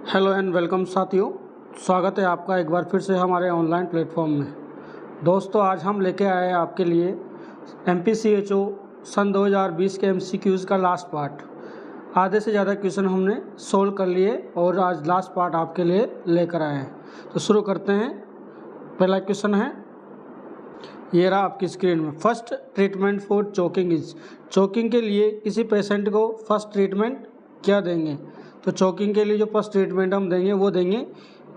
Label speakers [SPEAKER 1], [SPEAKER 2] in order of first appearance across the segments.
[SPEAKER 1] Hello and welcome साथियों, स्वागत है आपका एक बार फिर से हमारे ऑनलाइन प्लेटफॉर्म में। दोस्तों, आज हम लेके आए हैं आपके लिए MPCHO सन 2020 के MCQs का लास्ट पार्ट। आधे से ज़्यादा क्वेश्चन हमने सोल्व कर लिए और आज लास्ट पार्ट आपके लिए लेकर आए हैं। तो शुरू करते हैं। पहला क्वेश्चन है, ये रहा आपकी स्क्रीन में। First treatment for choking is. Choking के लिए किसी पेशेंट को फर्स्ट ट्रीटमेंट क्या देंगे? तो चोकिंग के लिए जो फर्स्ट ट्रीटमेंट हम देंगे वो देंगे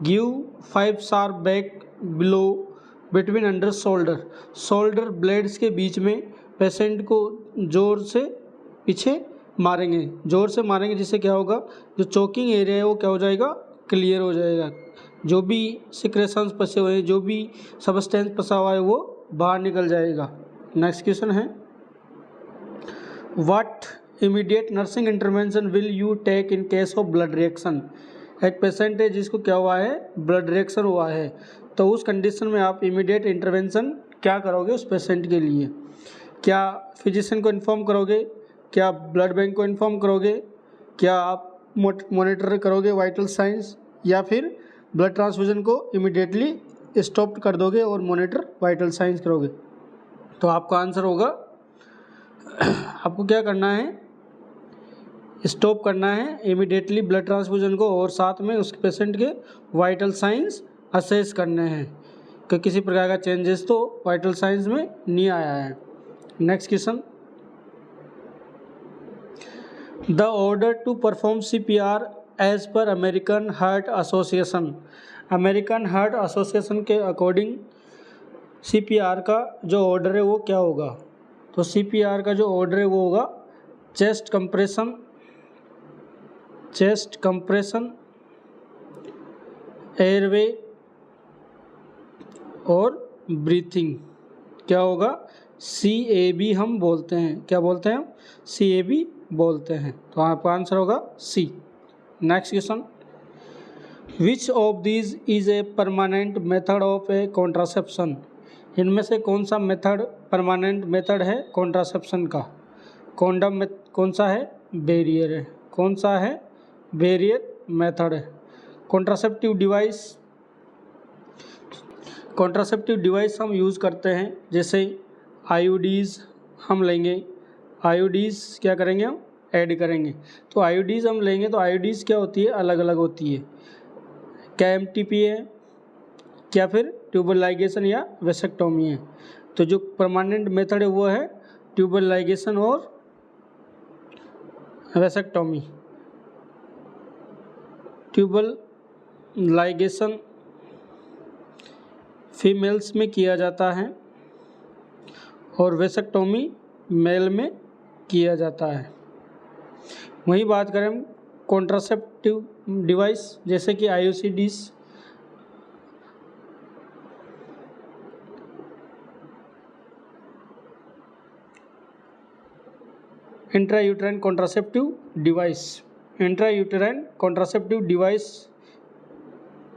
[SPEAKER 1] give 5 sharp back blow between under shoulder blades के बीच में पेशेंट को जोर से पीछे मारेंगे, जिससे क्या होगा, जो चोकिंग एरिया है वो क्या हो जाएगा, क्लियर हो जाएगा। जो भी सिक्रेशंस फंसे हुए हैं, जो भी सबस्टेंस फंसा हुआ है वो बाहर निकल जाएगा। नेक्स्ट क्वेश्चन है, what immediate nursing intervention will you take in case of blood reaction. एक पेशेंट है जिसको क्या हुआ है, ब्लड रिएक्शन हुआ है, तो उस कंडीशन में आप इमीडिएट इंटरवेंशन क्या करोगे उस पेशेंट के लिए? क्या फिजिशियन को इन्फॉर्म करोगे? क्या ब्लड बैंक को इन्फॉर्म करोगे? क्या आप मॉनिटर करोगे वाइटल साइंस, या फिर ब्लड ट्रांसफ्यूजन को इमीडिएटली स्टॉप कर दोगे और मॉनिटर वाइटल साइंस करोगे? तो आपका आंसर होगा, आपको क्या करना है, स्टॉप करना है इमीडिएटली ब्लड ट्रांसफ्यूजन को, और साथ में उस पेशेंट के वाइटल साइंस असेस करने हैं कि किसी प्रकार का चेंजेस तो वाइटल साइंस में नहीं आया है। Next question, the order to perform CPR as per American Heart Association. American Heart Association के अकॉर्डिंग CPR का जो ऑर्डर है वो क्या होगा? तो CPR का जो ऑर्डर है वो होगा चेस्ट कंप्रेशन, एयरवे और ब्रीथिंग। क्या होगा? CAB हम बोलते हैं। क्या बोलते हैं हम? CAB बोलते हैं। तो आपका आंसर होगा C। Next question, which of these is a permanent method of A contraception. इनमें से कौन सा मेथड परमानेंट मेथड है कॉन्ट्रासेप्शन का? कॉन्डम कौन सा है? बैरियर है। कौन सा है? बैरियर मेथड है। कॉन्ट्रासेप्टिव डिवाइस हम यूज़ करते हैं, जैसे IUDs हम लेंगे। IUDs क्या करेंगे, हम ऐड करेंगे। तो IUDs हम लेंगे तो IUDs क्या होती है, अलग अलग होती है। क्या MTP है, क्या फिर ट्यूबल लाइगेशन या वेसेक्टोमी है? तो जो परमानेंट मेथड है वो है ट्यूबल लाइगेशन और वेसेक्टोमी। ट्यूबल लाइगेशन फीमेल्स में किया जाता है और वेसेक्टोमी मेल में किया जाता है। वहीं बात करें हम कॉन्ट्रासेप्टिव डिवाइस, जैसे कि IUCDs, इंट्रायूटेराइन कॉन्ट्रासेप्टिव डिवाइस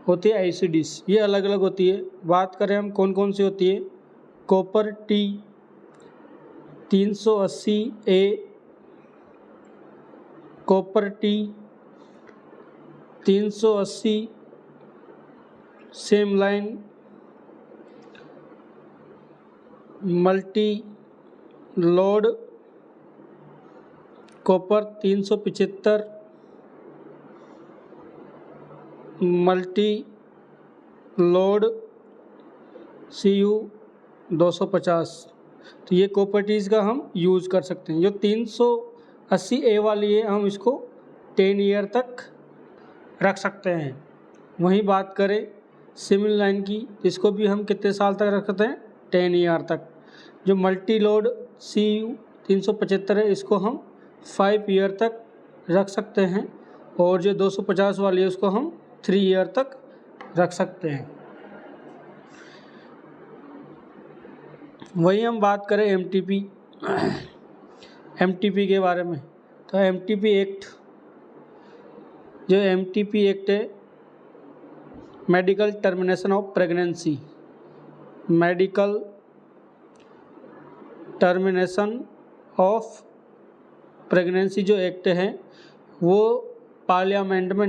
[SPEAKER 1] होती है IUCDs। ये अलग अलग होती है। बात करें हम कौन कौन सी होती है, copper T 380A, copper T 380 same line, multi load copper 375, multi load CU 250। तो ये कॉपर्टीज़ का हम यूज़ कर सकते हैं। जो 380A वाली है हम इसको 10 ईयर तक रख सकते हैं। वहीं बात करें सिमिल लाइन की, इसको भी हम कितने साल तक रख सकते हैं, 10 ईयर तक। जो मल्टी लोड CU 375 है इसको हम 5 ईयर तक रख सकते हैं, और जो 250 वाली है उसको हम 3 ईयर तक रख सकते हैं। वहीं हम बात करें MTP के बारे में, तो MTP एक्ट है, medical termination of pregnancy. Medical termination of pregnancy जो एक्ट है वो पार्लियामेंट में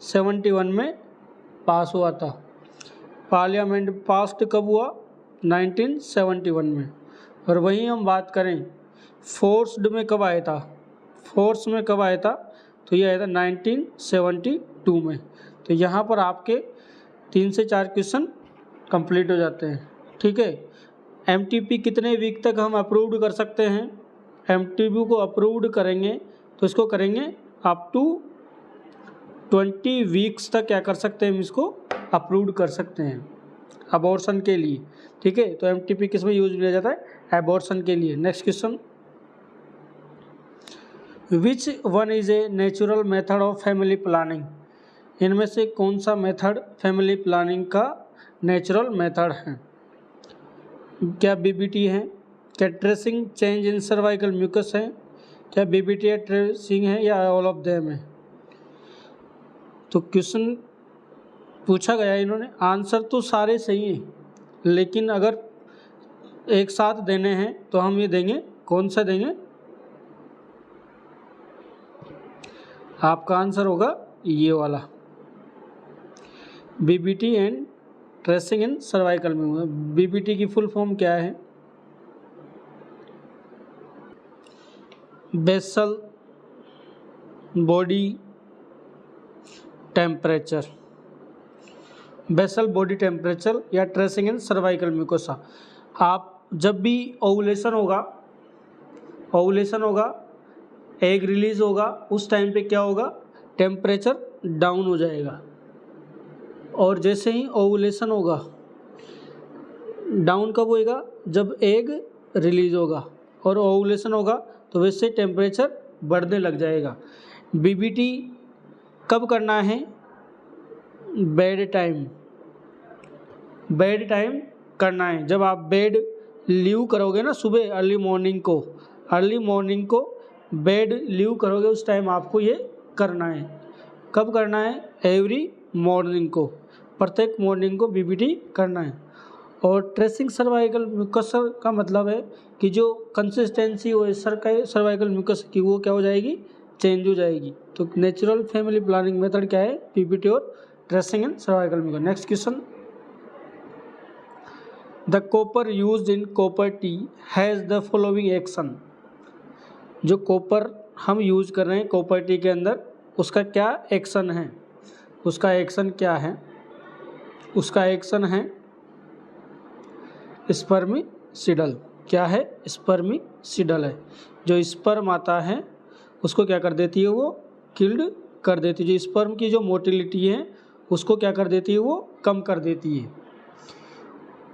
[SPEAKER 1] 1971 में पास हुआ था। पार्लियामेंट पास्ड कब हुआ? 1971 में। और वहीं हम बात करें फोर्स्ड में कब आया था? फोर्स में कब आया था? तो ये आया था 1972 में। तो यहाँ पर आपके 3 से 4 क्वेश्चन कंप्लीट हो जाते हैं। ठीक है। एमटीपी कितने वीक तक हम अप्रूव्ड कर सकते हैं? एमटीपी को अप्रूव्ड करेंगे तो इसको करेंगे अप टू 20 वीक्स तक क्या कर सकते हैं, हम इसको अप्रूव्ड कर सकते हैं अबॉर्शन के लिए। ठीक है। तो एमटीपी किस में यूज लिया जाता है? अबॉर्शन के लिए। Next question, which one is a natural method of family planning? इनमें से कौन सा मेथड फैमिली प्लानिंग का नेचुरल मेथड है? क्या बीबीटी है? क्या tracing change in cervical mucus है? क्या बीबीटी ट्रेसिंग है या ऑल ऑफ देम है? तो क्वेश्चन पूछा गया इन्होंने, आंसर तो सारे सही हैं, लेकिन अगर एक साथ देने हैं तो हम ये देंगे, कौन सा देंगे? आपका आंसर होगा ये वाला, BBT and tracing in cervical में। बीबीटी की फुल फॉर्म क्या है? Basal body temperature, basal body temperature या ट्रेसिंग इन सर्वाइकल म्यूकोसा। आप जब भी ओवुलेशन होगा, एग रिलीज होगा, उस टाइम पे क्या होगा? टेम्परेचर डाउन हो जाएगा। और जैसे ही ओवुलेशन होगा, डाउन कब होएगा? जब एग रिलीज होगा, और ओवुलेशन होगा तो वैसे टेम्परेचर बढ़ने लग जाएगा। बीबीटी कब करना है? बेड टाइम करना है। जब आप बेड लीव करोगे ना सुबह, अर्ली मॉर्निंग को बेड लीव करोगे, उस टाइम आपको ये करना है। कब करना है? एवरी मॉर्निंग को, प्रत्येक मॉर्निंग को बीबीटी करना है। और ट्रेसिंग सर्वाइकल म्यूकस का मतलब है कि जो कंसिस्टेंसी हो सर्वाइकल म्यूकस की, वो क्या हो जाएगी? चेंज हो जाएगी। तो नेचुरल फैमिली प्लानिंग मेथड क्या है? बीबीटी और tracing in cervical mucus. Next question, the copper used in copper T has the following action. जो कॉपर हम यूज कर रहे हैं कॉपर टी के अंदर, उसका क्या एक्शन है? उसका एक्शन क्या है? उसका एक्शन है स्पर्मिसिडल। क्या है? स्पर्मिसिडल है। जो स्पर्म आता है उसको क्या कर देती है? वो किल्ड कर देती है। जो स्पर्म की जो मोटिलिटी है उसको क्या कर देती है? वो कम कर देती है।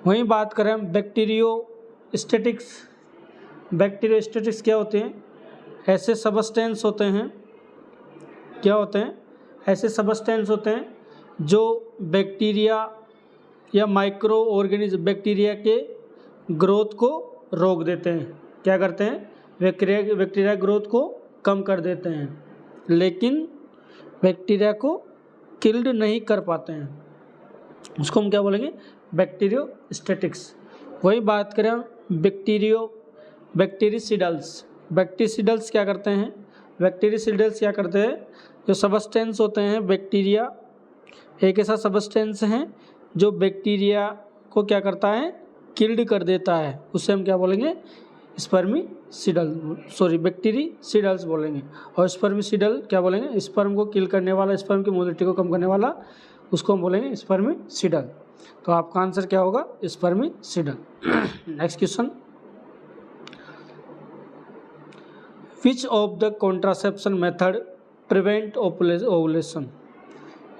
[SPEAKER 1] वहीं बात करें हम बैक्टीरियोस्टैटिक्स। बैक्टीरियोस्टैटिक्स क्या होते हैं? ऐसे सबस्टेंस होते हैं, क्या होते हैं? ऐसे सबस्टेंस होते हैं जो बैक्टीरिया या माइक्रो ऑर्गेनिज्म, बैक्टीरिया के ग्रोथ को रोक देते हैं। क्या करते हैं? बैक्टीरिया ग्रोथ को कम कर देते हैं, लेकिन बैक्टीरिया को किल्ड नहीं कर पाते हैं। उसको हम क्या बोलेंगे? बैक्टीरियोस्टैटिक्स। वही बात करें बैक्टीरिसिडल्स। बैक्टीरिसिडल्स क्या करते हैं? बैक्टीरिसिडल्स क्या करते हैं? जो सबस्टेंस होते हैं, बैक्टीरिया एक ऐसा सबस्टेंस है जो बैक्टीरिया को क्या करता है? किल्ड कर देता है। उससे हम क्या बोलेंगे? बैक्टीरिसिडल्स बोलेंगे। और स्पर्मिसिडल क्या बोलेंगे? स्पर्म को किल करने वाला, स्पर्म की मोटिलिटी को कम करने वाला, उसको हम बोलेंगे स्पर्मिसिडल। तो आपका आंसर क्या होगा? Spermicidal. Next question, which of the contraception method prevent ovulation?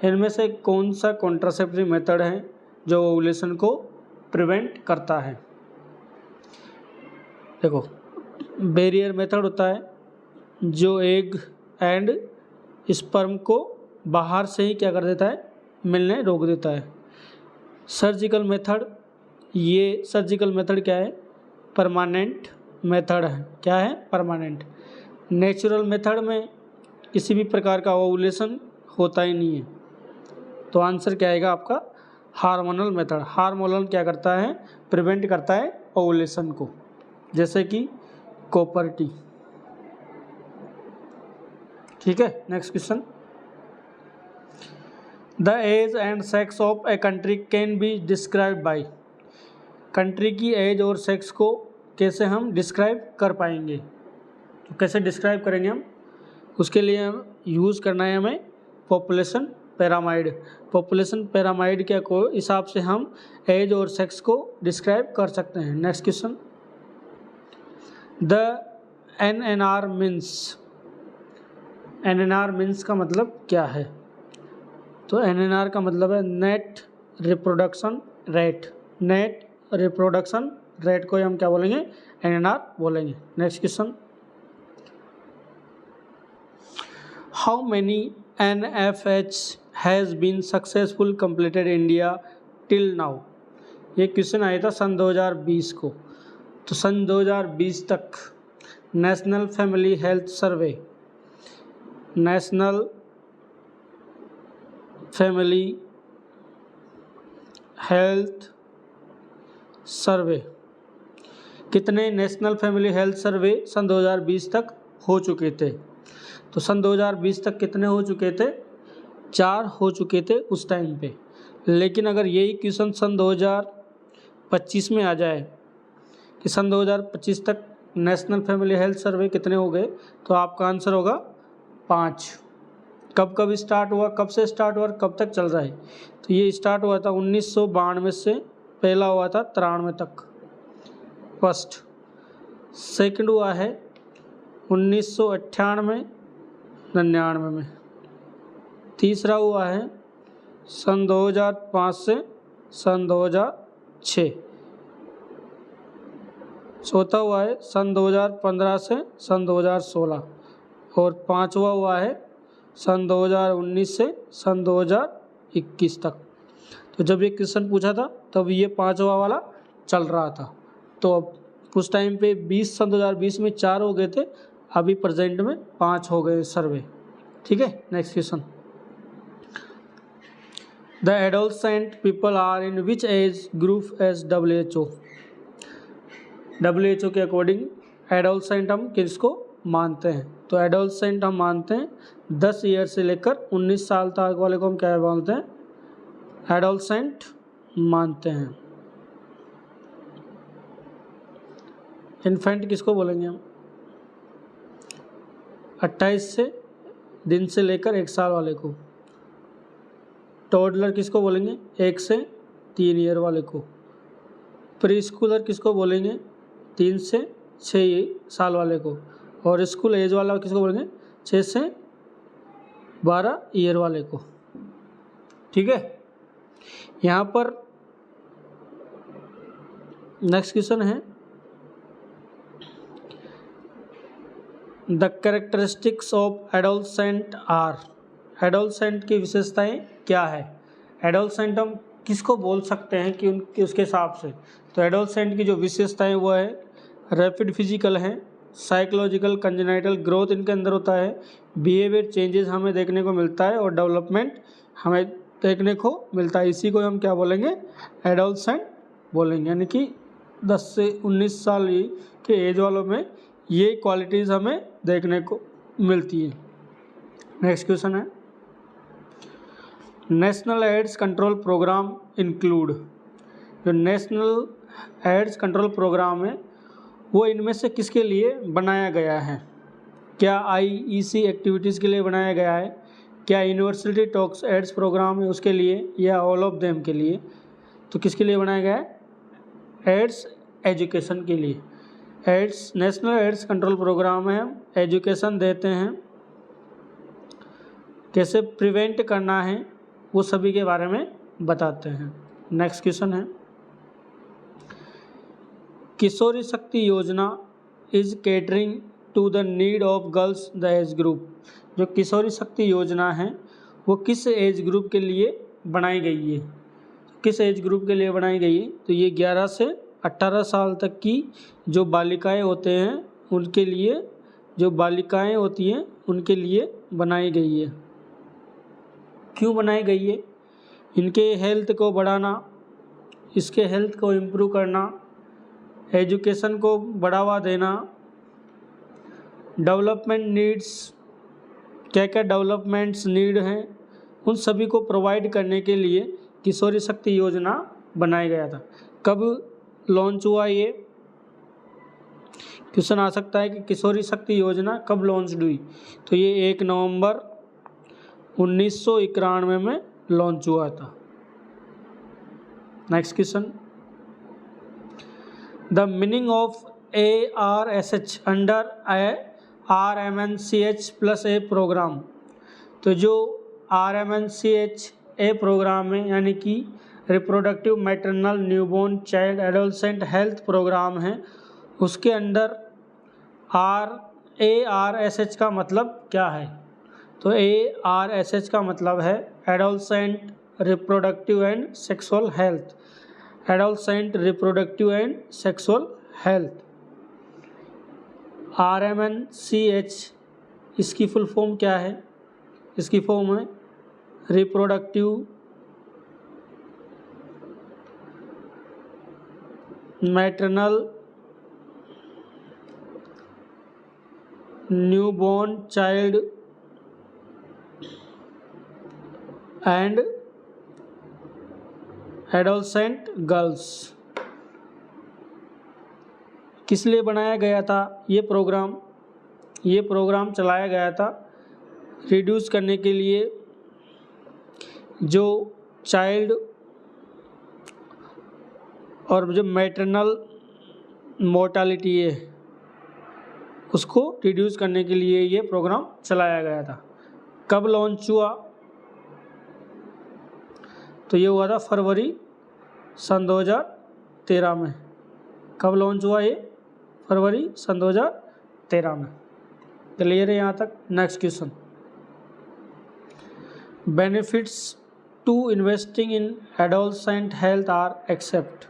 [SPEAKER 1] इनमें से कौन सा कॉन्ट्रासेप्टिव मेथड है जो ओवुलेशन को प्रिवेंट करता है? देखो, बैरियर मेथड होता है जो एग एंड स्पर्म को बाहर से ही क्या कर देता है? मिलने रोक देता है। सर्जिकल मेथड, ये सर्जिकल मेथड क्या है? परमानेंट मेथड है। क्या है? परमानेंट। नेचुरल मेथड में किसी भी प्रकार का ओवुलेशन होता ही नहीं है। तो आंसर क्या आएगा आपका? Hormonal method. हार्मोनल क्या करता है? प्रिवेंट करता है ओवुलेशन को, जैसे कि कॉपर टी। ठीक है। Next question, the age and sex of a country can be describe by. Country की एज और सेक्स को कैसे हम डिस्क्राइब कर पाएंगे, तो कैसे डिस्क्राइब करेंगे हम, उसके लिए हम यूज़ करना है हमें पॉपुलेशन पिरामिड। पॉपुलेशन पिरामिड के हिसाब से हम एज और सेक्स को डिस्क्राइब कर सकते हैं। Next question, the NNR means. NNR means का मतलब क्या है, तो NNR का मतलब है net reproduction rate. Net reproduction rate को हम क्या बोलेंगे, NNR बोलेंगे। Next question, how many NFH has been successful completed India till now. ये क्वेश्चन आया था सन 2020 को। तो सन 2020 तक national family health survey, national family health survey, कितने नेशनल फैमिली हेल्थ सर्वे सन 2020 तक हो चुके थे। तो सन 2020 तक कितने हो चुके थे, 4 हो चुके थे उस टाइम पे। लेकिन अगर यही क्वेश्चन सन 2025 में आ जाए कि सन 2025 तक नेशनल फैमिली हेल्थ सर्वे कितने हो गए, तो आपका आंसर होगा 5। कब कब स्टार्ट हुआ, कब से स्टार्ट हुआ और कब तक चल रहा है, तो ये स्टार्ट हुआ था 1992 से, पहला हुआ था 93 तक फर्स्ट। सेकंड हुआ है 1998 99 में। तीसरा हुआ है सन 2005 से सन 2006। चौथा हुआ है सन 2015 से सन 2016 और पांचवा हुआ है सन 2019 से सन 2021 तक। तो जब ये क्वेश्चन पूछा था तब ये पांचवा वाला चल रहा था। तो अब उस टाइम पे 20 सन 2020 में 4 हो गए थे, अभी प्रेजेंट में 5 हो गए सर्वे। ठीक है। Next question, the adolescent people are in which age group as WHO। WHO के अकॉर्डिंग एडोलसेंट हम किसको मानते हैं, तो एडोलसेंट हम मानते हैं 10 ईयर से लेकर 19 साल तक वाले को हम क्या बोलते हैं, एडोलसेंट मानते हैं। इन्फेंट किसको बोलेंगे हम, 28 से दिन से लेकर 1 साल वाले को। टोडलर किसको बोलेंगे, 1 से 3 ईयर वाले को। प्री स्कूलर किसको बोलेंगे, 3 से 6 साल वाले को। और स्कूल एज वाला किसको बोलेंगे, 6 से 12 ईयर वाले को। ठीक है। यहाँ पर नेक्स्ट क्वेश्चन है, the characteristics of adolescent are. Adolescent की विशेषताएं क्या है, एडोलसेंट हम किसको बोल सकते हैं कि उनके उसके हिसाब से। तो एडोलसेंट की जो विशेषताएं वो है रैपिड फिजिकल हैं, साइकोलॉजिकल कंजेनाइटल ग्रोथ इनके अंदर होता है, बिहेवियर चेंजेस हमें देखने को मिलता है और डेवलपमेंट हमें देखने को मिलता है। इसी को हम क्या बोलेंगे, एडोलसेंट बोलेंगे। यानी कि 10 से 19 साल के एज वालों में ये क्वालिटीज़ हमें देखने को मिलती है। नेक्स्ट क्वेश्चन है, national AIDS control programme include. जो नेशनल एड्स कंट्रोल प्रोग्राम है वो इनमें से किसके लिए बनाया गया है, क्या IEC एक्टिविटीज़ के लिए बनाया गया है, क्या यूनिवर्सिटी टॉक्स एड्स प्रोग्राम है उसके लिए, या ऑल ऑफ देम के लिए। तो किसके लिए बनाया गया है, एड्स एजुकेशन के लिए। AIDS national AIDS control programme है, एजुकेशन देते हैं, कैसे प्रिवेंट करना है वो सभी के बारे में बताते हैं। नेक्स्ट क्वेश्चन है, Kishori Shakti Yojana is catering to the need of girls the age group. जो किशोरी शक्ति योजना है वो किस एज ग्रुप के लिए बनाई गई है, किस एज ग्रुप के लिए बनाई गई है, तो ये 11 से 18 साल तक की जो बालिकाएं होते हैं उनके लिए, जो बालिकाएं होती हैं उनके लिए बनाई गई है। क्यों बनाई गई है, इनके हेल्थ को बढ़ाना, इसके हेल्थ को इम्प्रूव करना, एजुकेशन को बढ़ावा देना, डेवलपमेंट नीड्स, क्या क्या डेवलपमेंट्स नीड हैं उन सभी को प्रोवाइड करने के लिए किशोरी शक्ति योजना बनाया गया था। कब लॉन्च हुआ ये क्वेश्चन आ सकता है कि किशोरी शक्ति योजना कब लॉन्च हुई, तो ये 1 नवंबर 1991 में लॉन्च हुआ था। Next question, the meaning of ARSH under RMNCH plus A programme. तो जो RMNCH ए प्रोग्राम है यानी कि reproductive maternal newborn child adolescent health programme है, उसके अंडर ARSH का मतलब क्या है। तो ARSH का मतलब है adolescent reproductive and sexual health, adolescent reproductive and sexual health. RMNCH इसकी फुल फॉर्म क्या है, इसकी फॉर्म है reproductive maternal newborn child and adolescent girls. किस लिए बनाया गया था ये प्रोग्राम, ये प्रोग्राम चलाया गया था रिड्यूस करने के लिए जो चाइल्ड और जो मैटरनल मोर्टालिटी है उसको रिड्यूस करने के लिए ये प्रोग्राम चलाया गया था। कब लॉन्च हुआ, तो ये हुआ था फरवरी सन 2013 में। कब लॉन्च हुआ ये, फरवरी सन 2013 में। क्लियर है यहाँ तक। Next question, benefits to investing in adolescent health are except.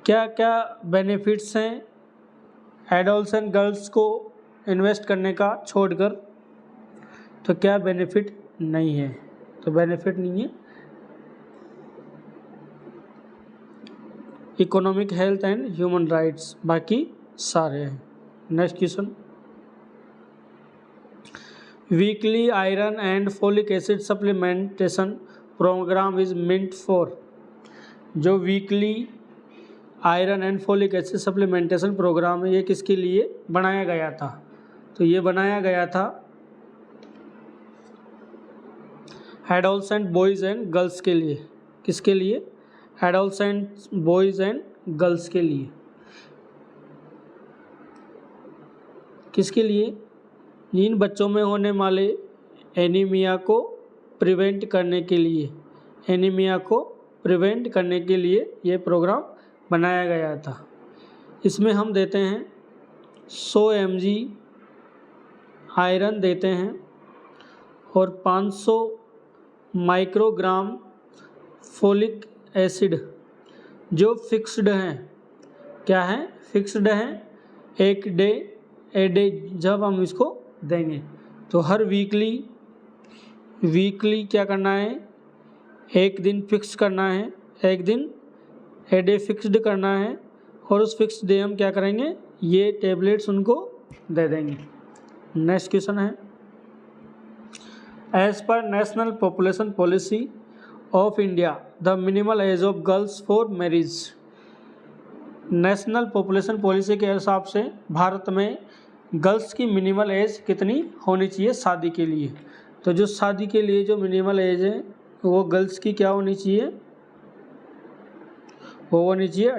[SPEAKER 1] क्या क्या बेनिफिट्स हैं एडोलसेंट गर्ल्स को इन्वेस्ट करने का छोड़कर, तो क्या बेनिफिट नहीं है, तो बेनिफिट नहीं है। Economic health and human rights बाकी सारे हैं। Next question, weekly iron and folic acid supplementation program is meant for. जो weekly iron and folic acid supplementation program है ये किसके लिए बनाया गया था, तो ये बनाया गया था एडोलसेंट बॉयज़ एंड गर्ल्स के लिए। किसके लिए, एडोलसेंट बॉयज़ एंड गर्ल्स के लिए। किसके लिए, इन बच्चों में होने वाले एनीमिया को प्रिवेंट करने के लिए, एनीमिया को प्रिवेंट करने के लिए ये प्रोग्राम बनाया गया था। इसमें हम देते हैं 100 mg आयरन देते हैं और 500 माइक्रोग्राम फोलिक एसिड जो फिक्स्ड हैं। क्या है, फिक्स्ड हैं, एक डे जब हम इसको देंगे तो हर वीकली क्या करना है, एक दिन फिक्स करना है, एक दिन ए डे फिक्स्ड करना है और उस फिक्स्ड डे हम क्या करेंगे, ये टेबलेट्स उनको दे देंगे। नेक्स्ट क्वेश्चन है, as per national population policy of India the minimal age of girls for marriage. National population policy के हिसाब से भारत में गर्ल्स की मिनिमल एज कितनी होनी चाहिए शादी के लिए, तो जो शादी के लिए जो मिनिमल एज है वो गर्ल्स की क्या होनी चाहिए, वो होनी चाहिए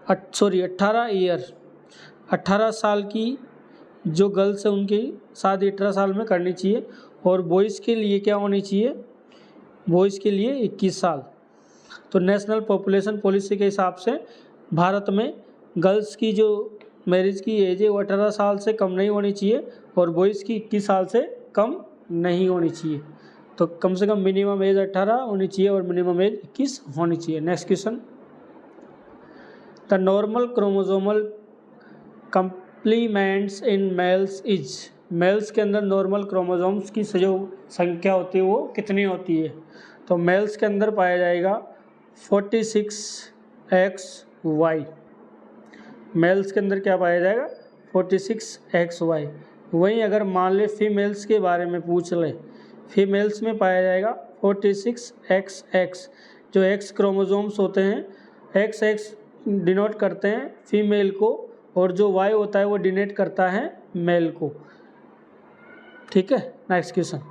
[SPEAKER 1] 18 ईयर। 18 साल की जो गर्ल्स है उनकी शादी 18 साल में करनी चाहिए। और बॉयज़ के लिए क्या होनी चाहिए, बॉयज़ के लिए 21 साल। तो नेशनल पॉपुलेशन पॉलिसी के हिसाब से भारत में गर्ल्स की जो मैरिज की एज है वो 18 साल से कम नहीं होनी चाहिए और बॉयज़ की 21 साल से कम नहीं होनी चाहिए। तो कम से कम मिनिमम एज 18 होनी चाहिए और मिनिमम एज 21 होनी चाहिए। Next question, the normal chromosomal complements in males is. Males के अंदर नॉर्मल क्रोमोसोम्स की जो संख्या होती है वो कितनी होती है, तो मेल्स के अंदर पाया जाएगा 46XY। मेल्स के अंदर क्या पाया जाएगा, 46XY। वहीं अगर मान ले फीमेल्स के बारे में पूछ ले फीमेल्स में पाया जाएगा 46XX। जो एक्स क्रोमोसोम्स होते हैं, XX डिनोट करते हैं फीमेल को, और जो Y होता है वो डिनोट करता है मेल को। ठीक है, next question.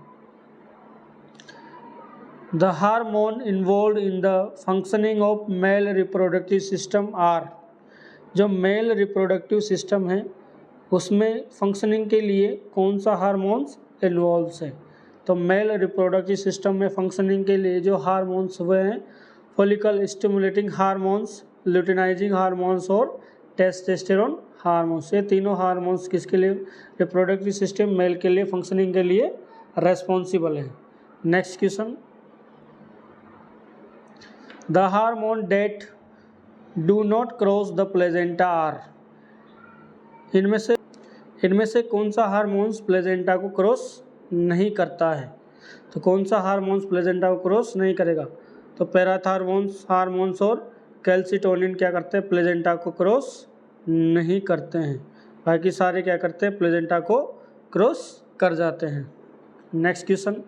[SPEAKER 1] The hormone involve in the functioning of male reproductive system are. जो मेल रिप्रोडक्टिव सिस्टम है उसमें फंक्शनिंग के लिए कौन सा हार्मोन्स इन्वॉल्व्स है? तो मेल रिप्रोडक्टिव सिस्टम में फंक्शनिंग के लिए जो हार्मोन्स हुए हैं, follicle stimulating hormones, luteinising hormones और टेस्टोस्टेरोन हार्मोन्स। ये तीनों हार्मोन्स किसके लिए? रिप्रोडक्टिव सिस्टम मेल के लिए फंक्शनिंग के लिए रेस्पॉन्सिबल है। Next question. The hormone that do not cross the placenta are. इनमें से कौन सा हार्मोन्स प्लेजेंटा को क्रॉस नहीं करता है? तो कौन सा हार्मोन्स प्लेजेंटा को क्रॉस नहीं करेगा? तो पैराथॉर्मोन्स हार्मोन्स और कैल्सिटोनिन क्या करते हैं? प्लेजेंटा को क्रॉस नहीं करते हैं। बाकी सारे क्या करते हैं? प्लेजेंटा को क्रॉस कर जाते हैं। Next question.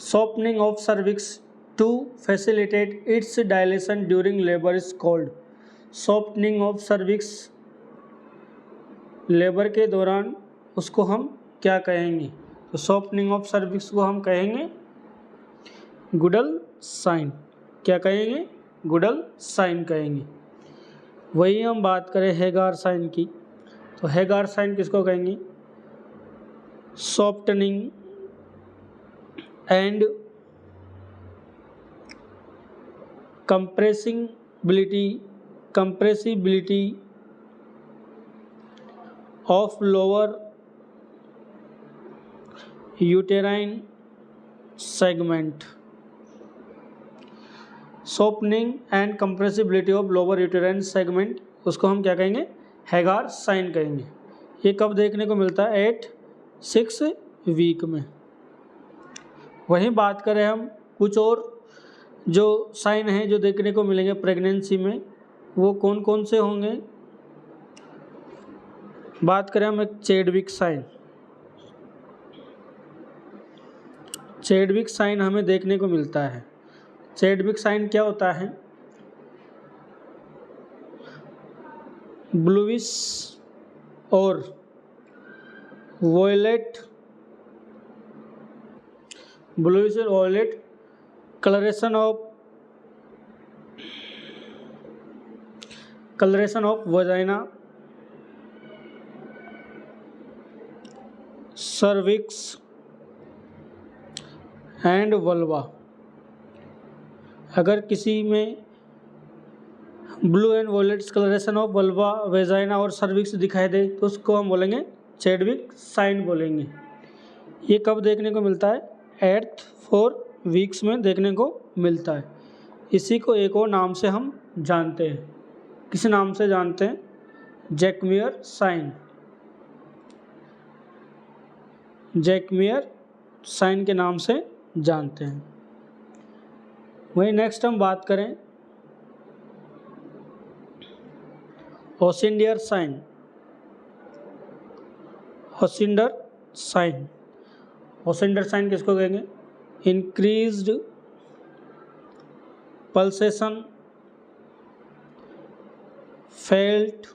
[SPEAKER 1] Softening of cervix to facilitate its dilatation during labour is called. Softening of cervix, labour के दौरान उसको हम क्या कहेंगे? तो सॉफ्टनिंग ऑफ सर्विक्स को हम कहेंगे गुडल साइन। क्या कहेंगे? गुडल साइन कहेंगे। वही हम बात करें हेगार साइन की, तो हेगार साइन किसको कहेंगे? Softening and compressibility of lower uterine segment। softening and compressibility of lower uterine segment, उसको हम क्या कहेंगे? हेगार साइन कहेंगे। ये कब देखने को मिलता है? 8-6 वीक में। वहीं बात करें हम कुछ और जो साइन हैं जो देखने को मिलेंगे प्रेगनेंसी में, वो कौन कौन से होंगे? बात करें हम एक चेडविक साइन। चेडविक साइन हमें देखने को मिलता है। चेडविक साइन क्या होता है? ब्लूइश और violet colouration of vagina, cervix and vulva. अगर किसी में blue and violet colouration of vulva, vagina और सर्विक्स दिखाई दे तो उसको हम बोलेंगे चेडविक साइन बोलेंगे। ये कब देखने को मिलता है? 8-4 वीक्स में देखने को मिलता है। इसी को एक और नाम से हम जानते हैं। किस नाम से जानते हैं? जैकमियर साइन। जैकमियर साइन के नाम से जानते हैं। वहीं नेक्स्ट हम बात करें ओसिंडर साइन। ओसिंडर साइन किसको कहेंगे? Increased pulsation felt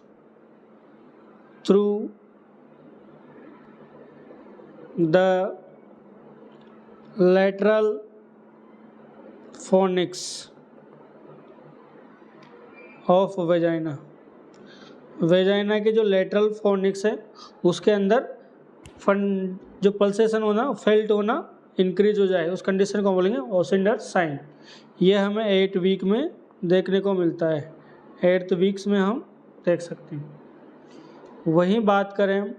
[SPEAKER 1] through the lateral fornix of vagina. Vagina के जो लेटरल फोनिक्स है उसके अंदर जो पल्सेशन होना, फेल्ट होना इंक्रीज हो जाए, उस कंडीशन को बोलेंगे ओसिंडर साइन। ये हमें 8 वीक में देखने को मिलता है। 8th वीक्स में हम देख सकते हैं। वहीं बात करें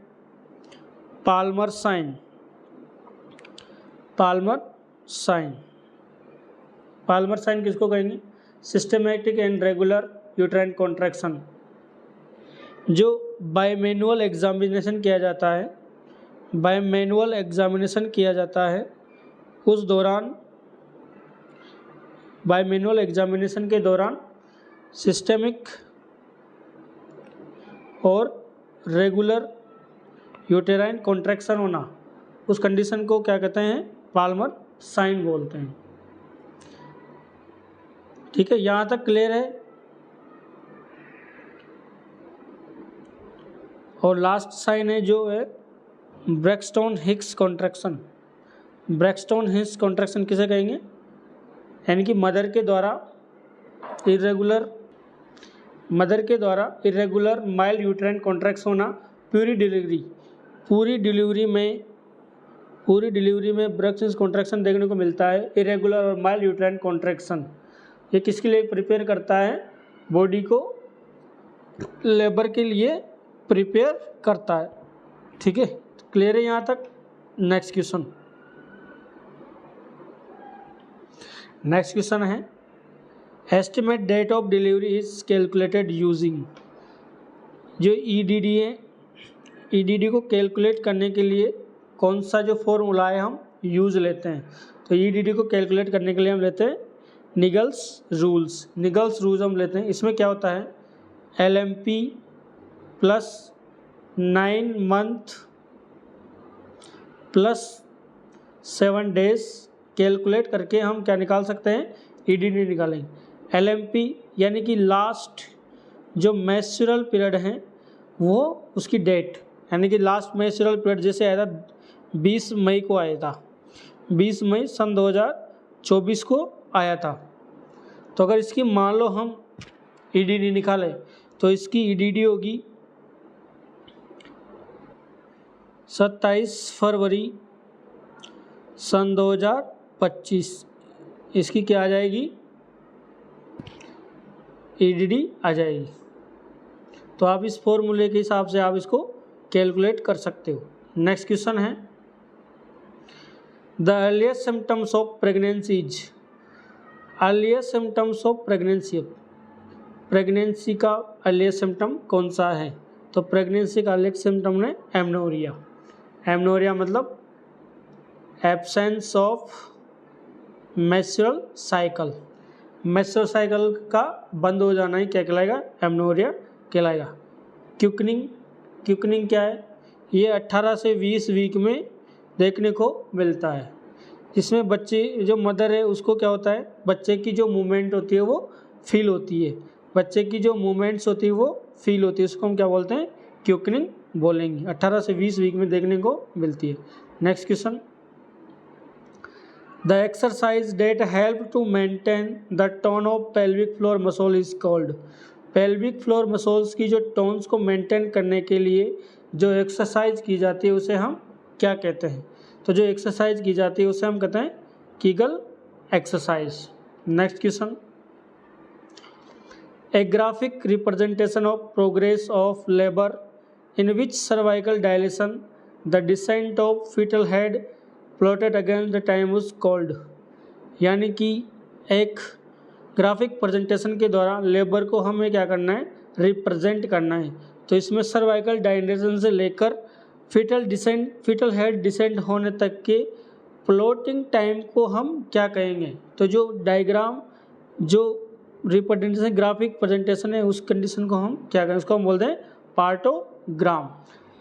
[SPEAKER 1] पाल्मर साइन। पाल्मर साइन किसको कहेंगे? Systematic and regular uterine contraction. जो बायमैनुअल एग्जामिनेशन किया जाता है, उस दौरान बायमैनुअल एग्जामिनेशन के दौरान सिस्टेमिक और रेगुलर यूटेराइन कॉन्ट्रैक्शन होना उस कंडीशन को क्या कहते हैं, पाल्मर साइन बोलते हैं। ठीक है, यहाँ तक क्लियर है। और लास्ट साइन है जो है ब्रेक्सटोन हिक्स कॉन्ट्रैक्शन। ब्रेक्सटोन हिक्स कॉन्ट्रैक्शन किसे कहेंगे, यानी कि मदर के द्वारा इरेगुलर माइल्ड यूट्राइन कॉन्ट्रैक्शन होना पूरी डिलीवरी में ब्रेक्सटोन कॉन्ट्रैक्शन देखने को मिलता है। इरेगुलर और माइल्ड यूट्राइन कॉन्ट्रैक्शन ये किसके लिए प्रिपेयर करता है, बॉडी को लेबर के लिए प्रिपेयर करता है। ठीक है, क्लियर है यहाँ तक। नेक्स्ट क्वेश्चन है estimate date of delivery is calculated using. जो ईडीडी है, ईडीडी को कैलकुलेट करने के लिए कौन सा जो फॉर्मूला है हम यूज़ लेते हैं। तो ईडीडी को कैलकुलेट करने के लिए हम लेते हैं निगल्स रूल्स हम लेते हैं। इसमें क्या होता है, LMP plus 9 month plus 7 days calculate करके हम क्या निकाल सकते हैं, ईडीडी निकालेंगे। एलएमपी यानी कि लास्ट जो मेंस्ट्रुअल पीरियड है वो उसकी डेट, यानी कि लास्ट मेंस्ट्रुअल पीरियड जैसे आया था 20 मई को आया था, 20 मई सन 2024 को आया था। तो अगर इसकी मान लो हम ईडीडी निकालें तो इसकी ईडीडी होगी 27 फरवरी सन 2025। इसकी क्या आ जाएगी, ईडीडी आ जाएगी। तो आप इस फॉर्मूले के हिसाब से आप इसको कैलकुलेट कर सकते हो। नेक्स्ट क्वेश्चन है the earliest symptoms of pregnancy is. Earliest symptoms of pregnancy का अर्लीस्ट सिम्टम कौन सा है। तो प्रेगनेंसी का अर्लीस्ट सिम्टम है एमनोरिया मतलब एब्सेंस ऑफ मेंस्ट्रुअल साइकिल का बंद हो जाना ही क्या कहलाएगा, एमनोरिया कहलाएगा। क्विकनिंग क्या है, ये 18 से 20 वीक में देखने को मिलता है, जिसमें बच्चे जो मदर है उसको क्या होता है, बच्चे की जो मूवमेंट होती है वो फील होती है, उसको हम क्या बोलते हैं, क्विकनिंग बोलेंगे। 18 से 20 वीक में देखने को मिलती है। Next question, the exercise that help to maintain the tone of pelvic floor muscle is called. Pelvic floor muscles की जो टोन्स को मेंटेन करने के लिए जो एक्सरसाइज की जाती है उसे हम क्या कहते हैं। तो जो एक्सरसाइज की जाती है उसे हम कहते हैं Kegel exercise. Next question, a graphic representation of progress of labour in which cervical dilatation the descent of foetal head plotted against the time is called. यानी कि एक ग्राफिक प्रेजेंटेशन के द्वारा लेबर को हमें क्या करना है, रिप्रेजेंट करना है। तो इसमें सर्वाइकल डायलेशन से लेकर फीटल हेड डिसेंट होने तक के प्लॉटिंग टाइम को हम क्या कहेंगे। तो जो डायग्राम जो रिप्रेजेंटेशन ग्राफिक प्रेजेंटेशन है उस कंडीशन को हम क्या कहें, उसको हम बोलते हैं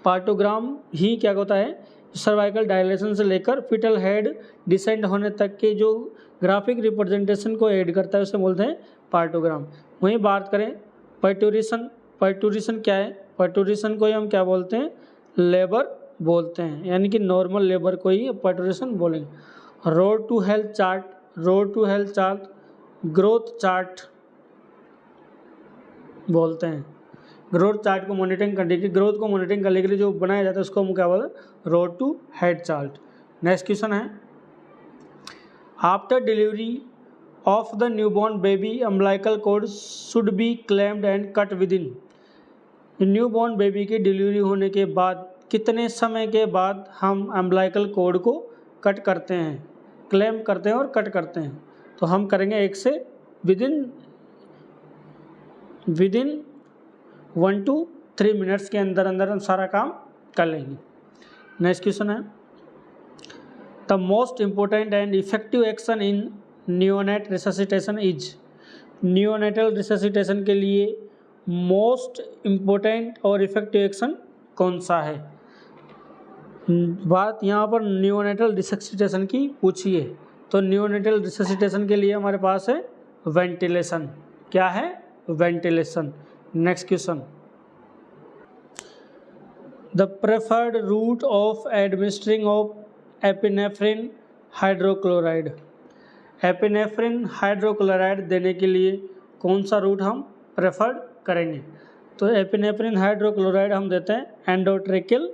[SPEAKER 1] पार्टोग्राम ही क्या होता है, सर्वाइकल डायलेशन से लेकर फीटल हेड डिसेंट होने तक के जो ग्राफिक रिप्रेजेंटेशन को ऐड करता है उसे बोलते हैं पार्टोग्राम। वहीं बात करें पर्टूरिशन क्या है, पर्टूरिशन को ही हम क्या बोलते हैं, लेबर बोलते हैं, यानी कि नॉर्मल लेबर को ही पर्टूरिशन बोलेंगे। Road to health chart growth chart बोलते हैं। ग्रोथ चार्ट को मॉनिटरिंग करने के ग्रोथ को मॉनिटरिंग करने के लिए जो बनाया जाता है उसको हम क्या बोलते हैं, road to head chart. Next question है, after delivery of the newborn baby umbilical cord should be clamped and cut within. Newborn baby की डिलीवरी होने के बाद कितने समय के बाद हम अम्बिलिकल कॉर्ड को कट करते हैं, क्लेम करते हैं और कट करते हैं। तो हम करेंगे एक से विद इन 1 to 3 मिनट्स के अंदर हम सारा काम कर लेंगे। नेक्स्ट क्वेश्चन है, the most important and effective action in neonate resuscitation is. Neonatal resuscitation के लिए मोस्ट इम्पोर्टेंट और इफेक्टिव एक्शन कौन सा है। बात यहाँ पर नियोनेटल रिससिटेशन की पूछी है, तो नियोनेटल रिससिटेशन के लिए हमारे पास है वेंटिलेशन। क्या है? Ventilation. Next question, the preferred route of administering of epinephrine hydrochloride. Epinephrine hydrochloride देने के लिए कौन सा रूट हम प्रेफर्ड करेंगे? तो एपिनेफ्रिन हाइड्रोक्लोराइड हम देते हैं एंडोट्रेकियल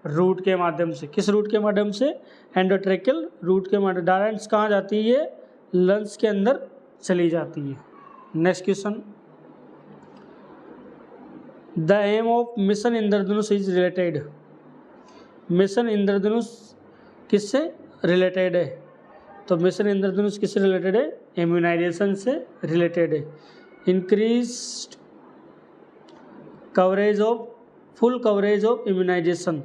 [SPEAKER 1] रूट के माध्यम से। किस रूट के माध्यम से? एंडोट्रेकियल रूट के माध्यम। डायरेक्ट कहाँ जाती है? लंग्स के अंदर चली जाती है। Next question, the aim of mission Indradhanush is related. Mission Indradhanush किससे रिलेटेड है? तो मिशन इंद्रधनुष किससे रिलेटेड है? इम्यूनाइजेशन से रिलेटेड है। Increased coverage of, full coverage of immunization.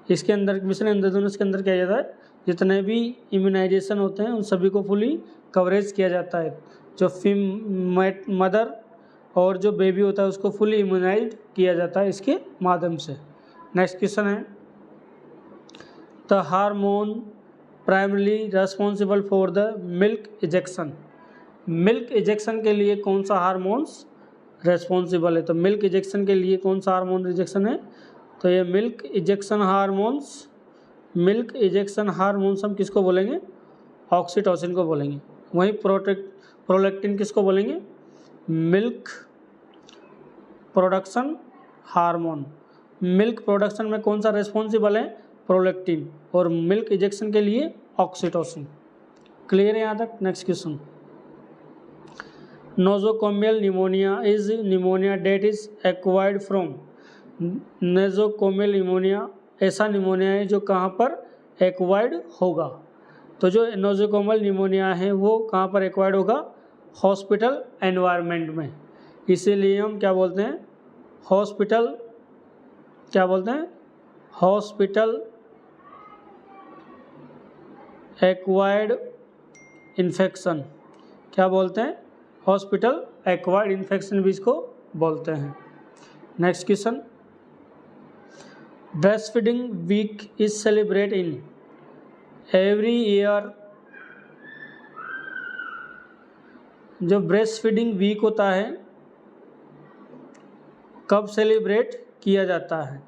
[SPEAKER 1] इसके अंदर मिशन इंद्रधनुष के अंदर क्या जाता है? जितने भी इम्यूनाइजेशन होते हैं उन सभी को फुली कवरेज किया जाता है। जो मदर और जो बेबी होता है उसको फुली इम्यूनाइज किया जाता है इसके माध्यम से। नेक्स्ट क्वेश्चन है, the hormone primarily responsible for the milk ejection. Milk ejection के लिए कौन सा हार्मोन्स रेस्पॉन्सिबल है? तो मिल्क इजेक्शन के लिए कौन सा हार्मोन इजेक्शन है? तो ये milk ejection hormones, milk ejection hormones हम किसको बोलेंगे? ऑक्सीटोसिन को बोलेंगे। वहीं प्रोलैक्टिन किसको बोलेंगे? Milk production hormone. Milk production में कौन सा रेस्पॉन्सिबल है? प्रोलैक्टिन। और मिल्क इजेक्शन के लिए ऑक्सीटोसिन। क्लियर है यहाँ तक? Next question, nosocomial pneumonia is pneumonia that is acquired from. Nosocomial pneumonia ऐसा निमोनिया है जो कहाँ पर एक्वायर्ड होगा? तो जो नोजोकोमियल निमोनिया है वो कहाँ पर एक्वायर्ड होगा? हॉस्पिटल एनवायरनमेंट में। इसीलिए हम क्या बोलते हैं? हॉस्पिटल, क्या बोलते हैं? Hospital acquired infection. क्या बोलते हैं? हॉस्पिटल एक्वायर्ड इन्फेक्शन भी इसको बोलते हैं। Next question, breast feeding week is celebrate in every year. जो ब्रेस्ट फीडिंग वीक होता है कब सेलिब्रेट किया जाता है?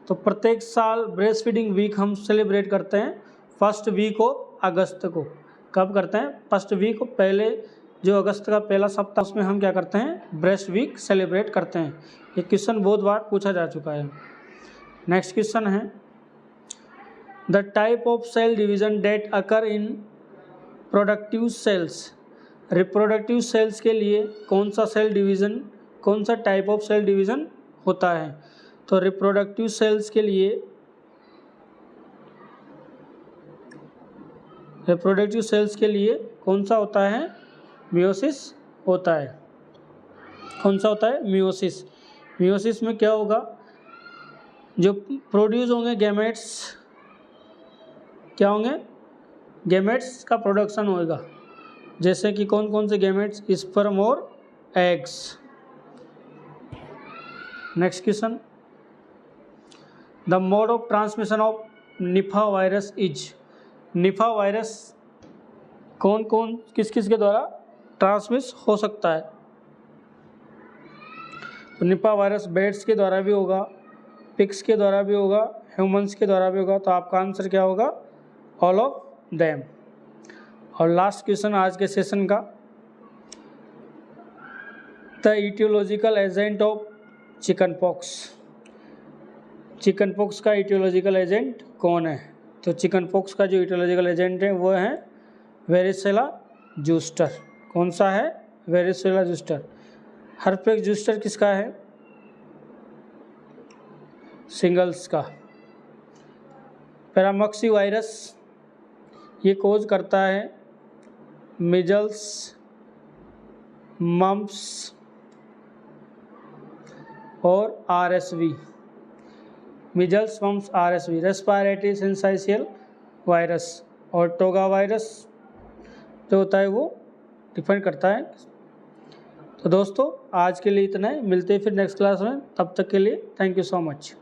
[SPEAKER 1] तो प्रत्येक साल ब्रेस्ट फीडिंग वीक हम सेलिब्रेट करते हैं फर्स्ट वीक ऑफ अगस्त को। कब करते हैं? फर्स्ट वीक ऑफ, पहले जो अगस्त का पहला सप्ताह उसमें हम क्या करते हैं? ब्रेस्ट वीक सेलिब्रेट करते हैं। ये क्वेश्चन बहुत बार पूछा जा चुका है। नेक्स्ट क्वेश्चन है, the type of cell division that occur in productive cells. Reproductive cells के लिए कौन सा सेल डिवीज़न, कौन सा टाइप ऑफ सेल डिवीज़न होता है? तो रिप्रोडक्टिव सेल्स के लिए, रिप्रोडक्टिव सेल्स के लिए कौन सा होता है? मियोसिस होता है। कौन सा होता है? मियोसिस। मियोसिस में क्या होगा? जो प्रोड्यूस होंगे गैमेट्स, क्या होंगे? गैमेट्स का प्रोडक्शन होगा। जैसे कि कौन कौन से गैमेट्स? स्पर्म और eggs. Next question, the mode of transmission of निफा वायरस इज। निफा वायरस कौन कौन किस किस के द्वारा ट्रांसमिट हो सकता है? तो निफा वायरस बैट्स के द्वारा भी होगा, पिग्स के द्वारा भी होगा, ह्यूमंस के द्वारा भी होगा। तो आपका आंसर क्या होगा? All of them. और लास्ट क्वेश्चन आज के सेशन का, the aetiological agent of chicken pox. Chicken pox का इटियोलॉजिकल एजेंट कौन है? तो चिकन पॉक्स का जो इटियोलॉजिकल एजेंट है वो है वेरिसेला जूस्टर। कौन सा है? Varicella zoster. हर्पेक्स जूस्टर किसका है? सिंगल्स का। पैरामॉक्सी वायरस ये कोज करता है मिजल्स, मम्प्स और RSV. Measles, mumps, RSV respiratory syncytial virus. और टोगा वायरस जो होता है वो डिफेंड करता है। तो दोस्तों आज के लिए इतना ही, मिलते हैं फिर नेक्स्ट क्लास में। तब तक के लिए थैंक यू सो मच।